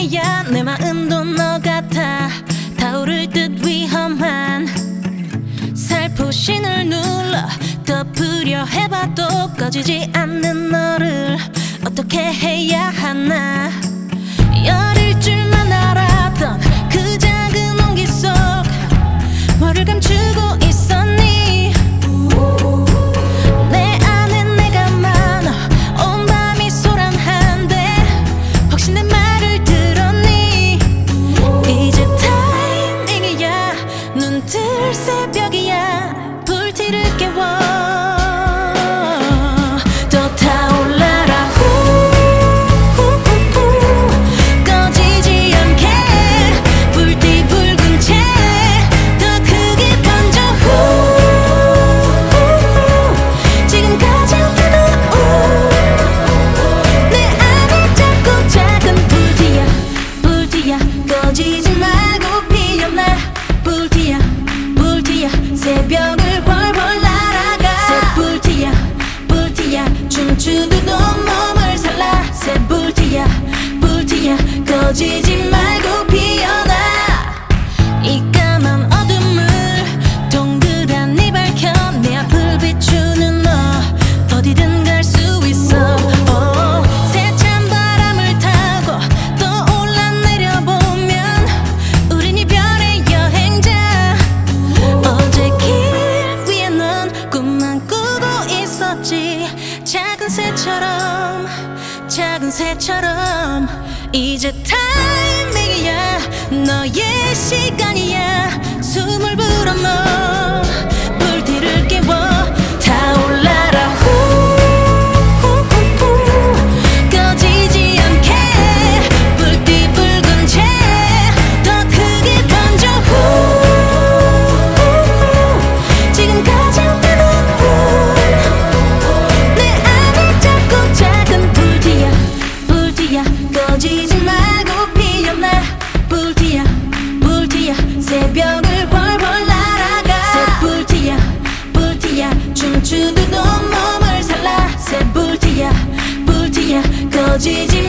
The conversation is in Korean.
행이야. 내 마음도 너 같아. 타오를 듯 위험한 살포신을 눌러 덮으려 해봐도 꺼지지 않는 너를 어떻게 해야 하나. 열일 줄만 알았던 그 작은 온기 속 뭐를 감추고 있었니. 내 안에 내가 많아 온 밤이 소란한데 혹시 내 말을 들었니. 이제 타이밍이야. 눈 뜰 새벽이야. 불티를 깨워 더 타올라라. 꺼지지 않게 불티 붉은 채 더 크게 번져. 지금 가장 뜨거운 내 안에 작고 작은 불티야. 불티야 꺼지지 말고 피어나. 불티야 불티야 새벽을 훨훨 날아가. 새 불티야 불티야 춤추듯 온몸을 살라. 새 불티야 불티야 꺼지지 말고 피어나. 이 까만 어둠을 동그랗게 밝혀 내 앞을 비추는 너 어디든 갈 수 있어. 세찬 바람을 타고 또 올라내려보면 우린 이별의 여행자. 어제 길 위에 넌 꿈만 꾸고 있었지. 작은 새처럼 작은 새처럼. 이제 타이밍이야. 너의 시간이야. 숨을 불어넣어 불티를 깨워 타올라라. 꺼지지 않게 불티 붉은 채 더 크게 번져. 지금 가장 뜨거운 내 안에 작고 작은 불티야. 불티야 꺼지지 말고 피어나. 불티야 불티야 새벽을 훨훨 날아가. 새 불티야 불티야 춤추듯 온몸을 살라. 새 불티야 불티야 꺼지지